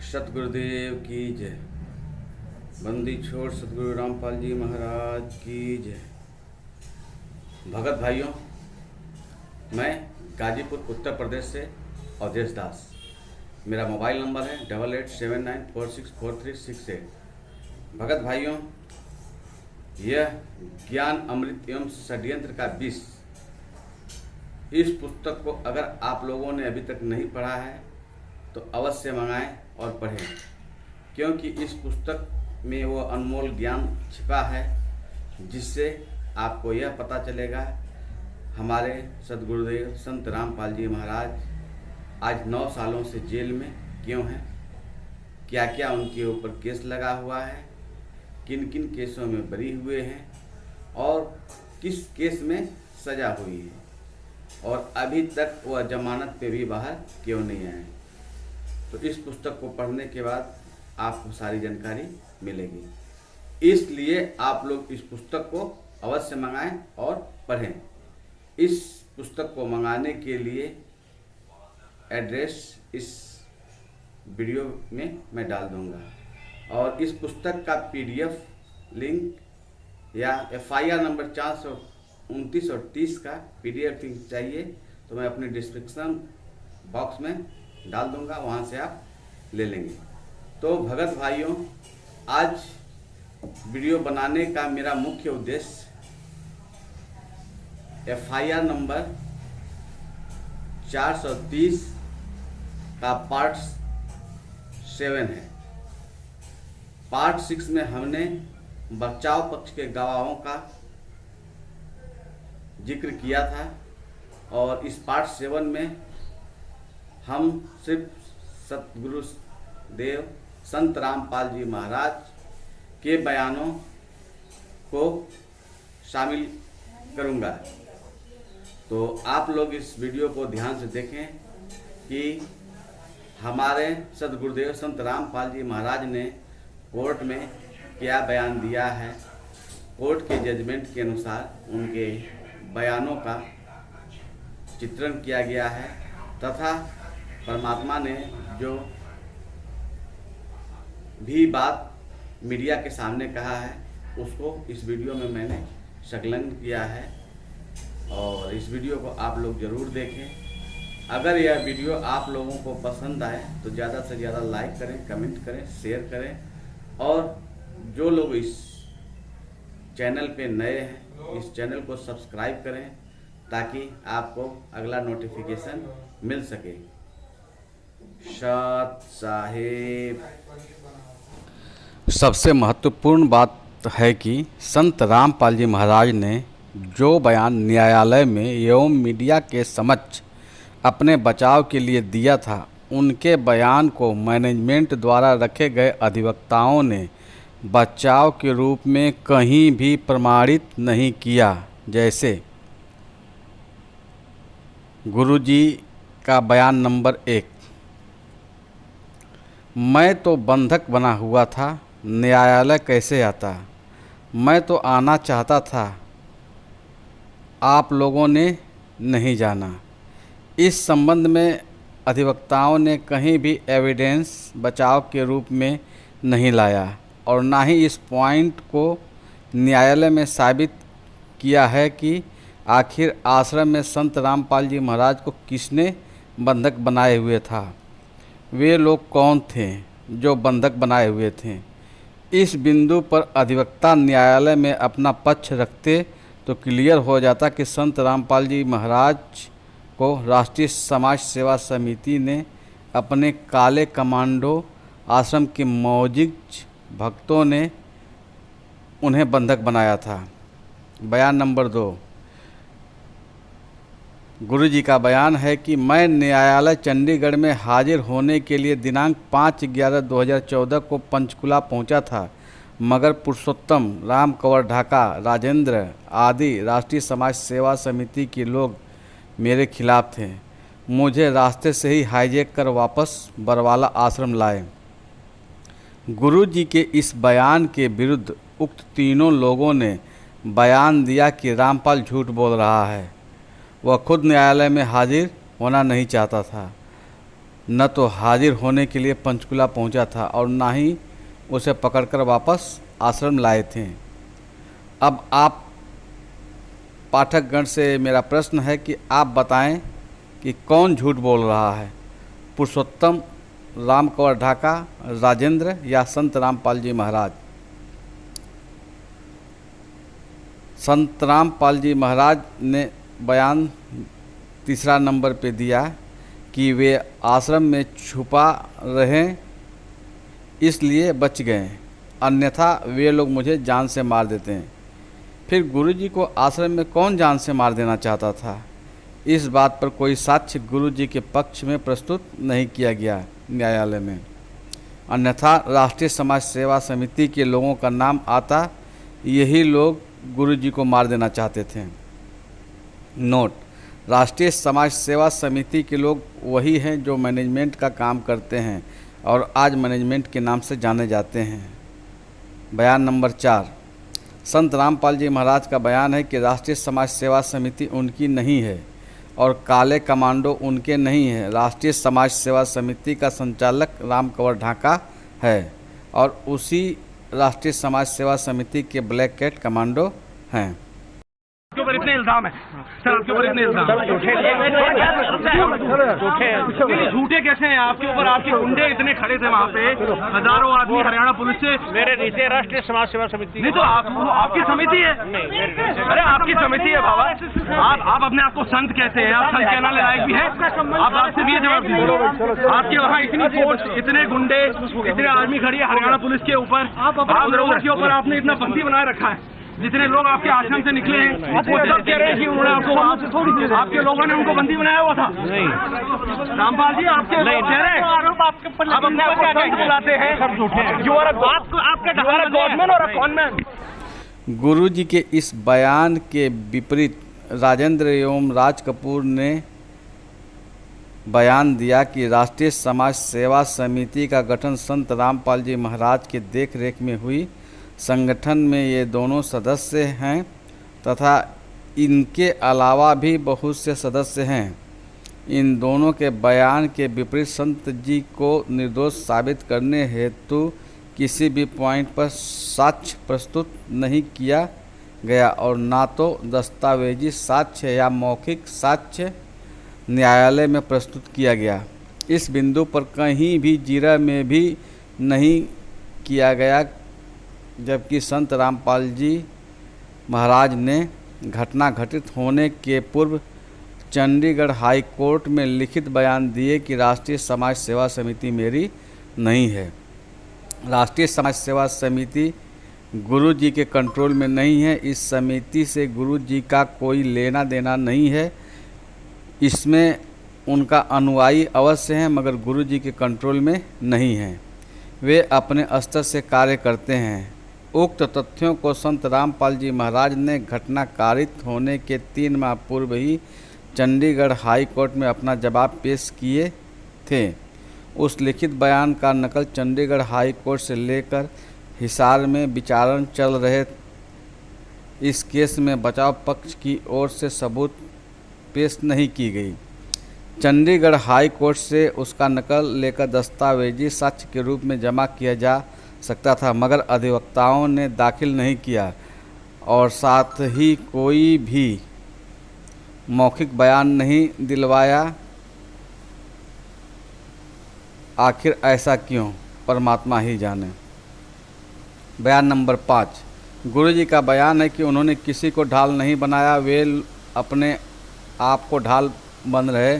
सतगुरुदेव की जय। बंदी छोड़ सतगुरु रामपाल जी महाराज की जय। भगत भाइयों, मैं गाजीपुर उत्तर प्रदेश से अवधेश दास। मेरा मोबाइल नंबर है 8879464368। भगत भाइयों, यह ज्ञान अमृत एवं षड्यंत्र का विष, इस पुस्तक को अगर आप लोगों ने अभी तक नहीं पढ़ा है तो अवश्य मंगाएं और पढ़ें, क्योंकि इस पुस्तक में वो अनमोल ज्ञान छिपा है जिससे आपको यह पता चलेगा हमारे सदगुरुदेव संत रामपाल जी महाराज आज 9 सालों से जेल में क्यों हैं, क्या क्या उनके ऊपर केस लगा हुआ है, किन किन केसों में बरी हुए हैं और किस केस में सजा हुई है, और अभी तक वह जमानत पे भी बाहर क्यों नहीं आए। तो इस पुस्तक को पढ़ने के बाद आपको सारी जानकारी मिलेगी। इसलिए आप लोग इस पुस्तक को अवश्य मंगाएं और पढ़ें। इस पुस्तक को मंगाने के लिए एड्रेस इस वीडियो में मैं डाल दूंगा, और इस पुस्तक का PDF लिंक या FIR नंबर 429 और 30 का PDF लिंक चाहिए तो मैं अपने डिस्क्रिप्शन बॉक्स में डाल दूंगा, वहाँ से आप ले लेंगे। तो भगत भाइयों, आज वीडियो बनाने का मेरा मुख्य उद्देश्य FIR नंबर 430 का पार्ट 7 है। पार्ट 6 में हमने बचाव पक्ष के गवाहों का जिक्र किया था, और इस पार्ट 7 में हम सिर्फ सतगुरु देव संत रामपाल जी महाराज के बयानों को शामिल करूंगा। तो आप लोग इस वीडियो को ध्यान से देखें कि हमारे सतगुरुदेव संत रामपाल जी महाराज ने कोर्ट में क्या बयान दिया है। कोर्ट के जजमेंट के अनुसार उनके बयानों का चित्रण किया गया है, तथा परमात्मा ने जो भी बात मीडिया के सामने कहा है उसको इस वीडियो में मैंने संकलन किया है, और इस वीडियो को आप लोग ज़रूर देखें। अगर यह वीडियो आप लोगों को पसंद आए तो ज़्यादा से ज़्यादा लाइक करें, कमेंट करें, शेयर करें, और जो लोग इस चैनल पे नए हैं इस चैनल को सब्सक्राइब करें ताकि आपको अगला नोटिफिकेशन मिल सके। सत साहेब। सबसे महत्वपूर्ण बात है कि संत रामपाल जी महाराज ने जो बयान न्यायालय में एवं मीडिया के समक्ष अपने बचाव के लिए दिया था, उनके बयान को मैनेजमेंट द्वारा रखे गए अधिवक्ताओं ने बचाव के रूप में कहीं भी प्रमाणित नहीं किया। जैसे गुरुजी का बयान नंबर 1, मैं तो बंधक बना हुआ था, न्यायालय कैसे आता? मैं तो आना चाहता था, आप लोगों ने नहीं जाना। इस संबंध में अधिवक्ताओं ने कहीं भी एविडेंस बचाव के रूप में नहीं लाया, और ना ही इस पॉइंट को न्यायालय में साबित किया है कि आखिर आश्रम में संत रामपाल जी महाराज को किसने बंधक बनाए हुए था, वे लोग कौन थे जो बंधक बनाए हुए थे। इस बिंदु पर अधिवक्ता न्यायालय में अपना पक्ष रखते तो क्लियर हो जाता कि संत रामपाल जी महाराज को राष्ट्रीय समाज सेवा समिति ने अपने काले कमांडो आश्रम के मौजूद भक्तों ने उन्हें बंधक बनाया था। बयान नंबर 2, गुरुजी का बयान है कि मैं न्यायालय चंडीगढ़ में हाजिर होने के लिए दिनांक 5/11/2014 को पंचकुला पहुंचा था, मगर पुरुषोत्तम, राम कंवर ढाका, राजेंद्र आदि राष्ट्रीय समाज सेवा समिति के लोग मेरे खिलाफ थे। मुझे रास्ते से ही हाईजैक कर वापस बरवाला आश्रम लाए। गुरुजी के इस बयान के विरुद्ध उक्त तीनों लोगों ने बयान दिया कि रामपाल झूठ बोल रहा है, वह खुद न्यायालय में हाजिर होना नहीं चाहता था। न तो हाजिर होने के लिए पंचकुला पहुंचा था और न ही उसे पकड़कर वापस आश्रम लाए थे। अब आप पाठकगण से मेरा प्रश्न है कि आप बताएं कि कौन झूठ बोल रहा है, पुरुषोत्तम राम कंवर ढाका, राजेंद्र या संत रामपाल जी महाराज। संत रामपाल जी महाराज ने बयान तीसरा नंबर पे दिया कि वे आश्रम में छुपा रहे इसलिए बच गए, अन्यथा वे लोग मुझे जान से मार देते हैं। फिर गुरुजी को आश्रम में कौन जान से मार देना चाहता था, इस बात पर कोई साक्ष्य गुरुजी के पक्ष में प्रस्तुत नहीं किया गया न्यायालय में, अन्यथा राष्ट्रीय समाज सेवा समिति के लोगों का नाम आता, यही लोग गुरुजी को मार देना चाहते थे। नोट: राष्ट्रीय समाज सेवा समिति के लोग वही हैं जो मैनेजमेंट का काम करते हैं और आज मैनेजमेंट के नाम से जाने जाते हैं। बयान नंबर 4: संत रामपाल जी महाराज का बयान है कि राष्ट्रीय समाज सेवा समिति उनकी नहीं है और काले कमांडो उनके नहीं है। राष्ट्रीय समाज सेवा समिति का संचालक राम कंवर ढाका है और उसी राष्ट्रीय समाज सेवा समिति के ब्लैक कैट कमांडो हैं। आपके ऊपर इतने इल्जाम है सर, आपके ऊपर इतने इल्जाम झूठे कैसे हैं आपके ऊपर? आपके गुंडे इतने खड़े थे वहाँ पे, हजारों आदमी हरियाणा पुलिस से। मेरे नीचे राष्ट्रीय समाज सेवा समिति नहीं तो आपकी समिति है। अरे आपकी समिति है बाबा, आप अपने आप को संत कहते हैं, आप संत कहने लायक भी है? आप आपसे भी जवाब दीजिए। आपके वहाँ इतनी फोर्स, इतने गुंडे, इतने आर्मी खड़ी है हरियाणा पुलिस के ऊपर, आप के ऊपर आपने इतना बंदी बनाए रखा है। जितने लोग आपके आश्रम से निकले हैं वो सब कह रहे हैं कि उन्होंने आपके लोगों ने उनको बंदी बनाया हुआ था। नहीं रामपाल जी, आपके कह रहे हैं आप अपने आप को संत बुलाते हैं, सब झूठे हैं। यू आर आपका गवर्नमेंट और कॉनमैन। गुरु जी के इस बयान के विपरीत राजेंद्र एवं राज कपूर ने बयान दिया कि राष्ट्रीय समाज सेवा समिति का गठन संत रामपाल जी महाराज के देखरेख में हुई। संगठन में ये दोनों सदस्य हैं तथा इनके अलावा भी बहुत से सदस्य हैं। इन दोनों के बयान के विपरीत संत जी को निर्दोष साबित करने हेतु किसी भी पॉइंट पर साक्ष्य प्रस्तुत नहीं किया गया और ना तो दस्तावेजी साक्ष्य या मौखिक साक्ष्य न्यायालय में प्रस्तुत किया गया। इस बिंदु पर कहीं भी जीरा में भी नहीं किया गया, जबकि संत रामपाल जी महाराज ने घटना घटित होने के पूर्व चंडीगढ़ हाई कोर्ट में लिखित बयान दिए कि राष्ट्रीय समाज सेवा समिति मेरी नहीं है। राष्ट्रीय समाज सेवा समिति गुरु जी के कंट्रोल में नहीं है। इस समिति से गुरु जी का कोई लेना देना नहीं है। इसमें उनका अनुयायी अवश्य हैं मगर गुरु जी के कंट्रोल में नहीं हैं। वे अपने स्तर से कार्य करते हैं। उक्त तथ्यों को संत रामपाल जी महाराज ने घटना कारित होने के 3 माह पूर्व ही चंडीगढ़ हाई कोर्ट में अपना जवाब पेश किए थे। उस लिखित बयान का नकल चंडीगढ़ हाई कोर्ट से लेकर हिसार में विचारण चल रहे इस केस में बचाव पक्ष की ओर से सबूत पेश नहीं की गई। चंडीगढ़ हाई कोर्ट से उसका नकल लेकर दस्तावेजी साक्ष्य के रूप में जमा किया जा सकता था मगर अधिवक्ताओं ने दाखिल नहीं किया और साथ ही कोई भी मौखिक बयान नहीं दिलवाया। आखिर ऐसा क्यों, परमात्मा ही जाने। बयान नंबर 5: गुरु जी का बयान है कि उन्होंने किसी को ढाल नहीं बनाया, वे अपने आप को ढाल बन रहे,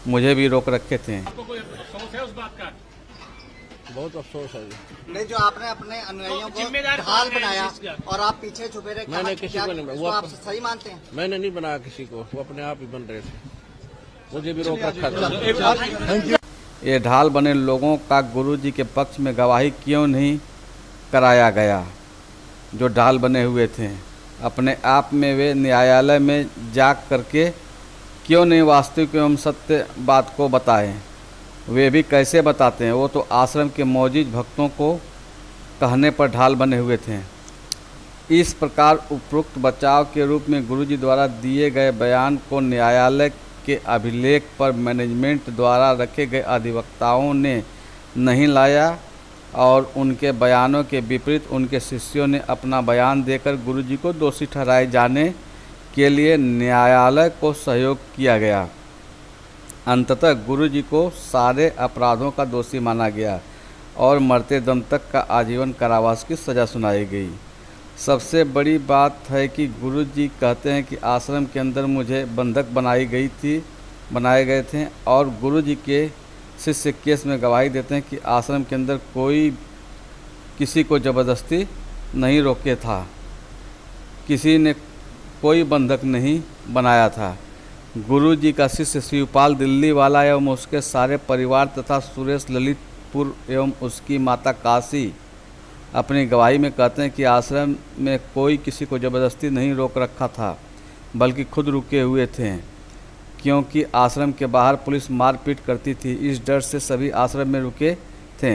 मुझे भी रोक रखे थे। आपको कोई अफसोस है उस बात का? बहुत अफसोस है। नहीं, जो आपने अपने अनुयायियों को ढाल बनाया और आप पीछे छुपे रहे, मैंने किसी को नहीं, वो आप सही मानते हैं? मैंने नहीं बनाया किसी को, वो अपने आप ही बन रहे थे, मुझे भी रोक रखा था। ये ढाल बने लोगों का गुरु जी के पक्ष में गवाही क्यों नहीं कराया गया? जो ढाल बने हुए थे अपने आप में, वे न्यायालय में जा करके क्यों नहीं वास्तविक एवं सत्य बात को बताएं? वे भी कैसे बताते हैं? वो तो आश्रम के मौजूद भक्तों को कहने पर ढाल बने हुए थे। इस प्रकार उपरोक्त बचाव के रूप में गुरुजी द्वारा दिए गए बयान को न्यायालय के अभिलेख पर मैनेजमेंट द्वारा रखे गए अधिवक्ताओं ने नहीं लाया और उनके बयानों के विपरीत उनके शिष्यों ने अपना बयान देकर गुरुजी को दोषी ठहराए जाने के लिए न्यायालय को सहयोग किया गया। अंततः गुरुजी को सारे अपराधों का दोषी माना गया और मरते दम तक का आजीवन कारावास की सज़ा सुनाई गई। सबसे बड़ी बात है कि गुरुजी कहते हैं कि आश्रम के अंदर मुझे बंधक बनाए गए थे और गुरुजी के शिष्य केस में गवाही देते हैं कि आश्रम के अंदर कोई किसी को ज़बरदस्ती नहीं रोके था, किसी ने कोई बंधक नहीं बनाया था। गुरुजी का शिष्य शिवपाल दिल्ली वाला एवं उसके सारे परिवार तथा सुरेश ललितपुर एवं उसकी माता काशी अपनी गवाही में कहते हैं कि आश्रम में कोई किसी को ज़बरदस्ती नहीं रोक रखा था, बल्कि खुद रुके हुए थे, क्योंकि आश्रम के बाहर पुलिस मारपीट करती थी। इस डर से सभी आश्रम में रुके थे।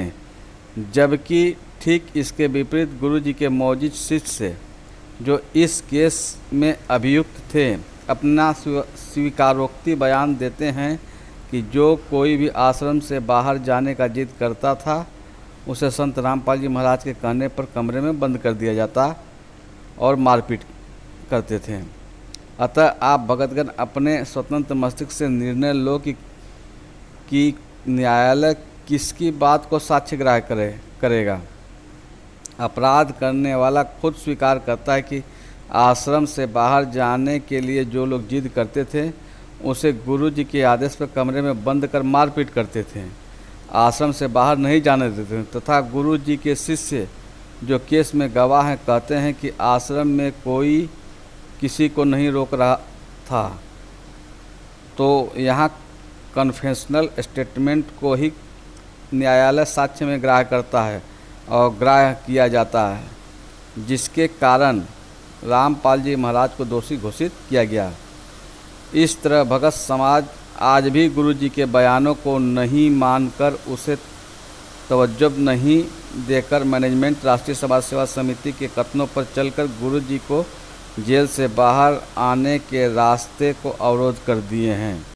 जबकि ठीक इसके विपरीत गुरुजी के मौजूद शिष्य जो इस केस में अभियुक्त थे अपना स्वीकारोक्ति बयान देते हैं कि जो कोई भी आश्रम से बाहर जाने का जिद करता था उसे संत रामपाल जी महाराज के कहने पर कमरे में बंद कर दिया जाता और मारपीट करते थे। अतः आप भगतगण अपने स्वतंत्र मस्तिष्क से निर्णय लो कि न्यायालय किसकी बात को साक्ष्य ग्राह्य करेगा। अपराध करने वाला खुद स्वीकार करता है कि आश्रम से बाहर जाने के लिए जो लोग जिद करते थे उसे गुरुजी के आदेश पर कमरे में बंद कर मारपीट करते थे, आश्रम से बाहर नहीं जाने देते थे तथा गुरुजी के शिष्य जो केस में गवाह हैं कहते हैं कि आश्रम में कोई किसी को नहीं रोक रहा था। तो यहाँ कन्फेशनल स्टेटमेंट को ही न्यायालय साक्ष्य में ग्राह्य करता है और ग्राह्य किया जाता है, जिसके कारण रामपाल जी महाराज को दोषी घोषित किया गया। इस तरह भगत समाज आज भी गुरुजी के बयानों को नहीं मानकर उसे तवज्जो नहीं देकर मैनेजमेंट राष्ट्रीय समाज सेवा समिति के कथनों पर चलकर गुरुजी को जेल से बाहर आने के रास्ते को अवरोध कर दिए हैं।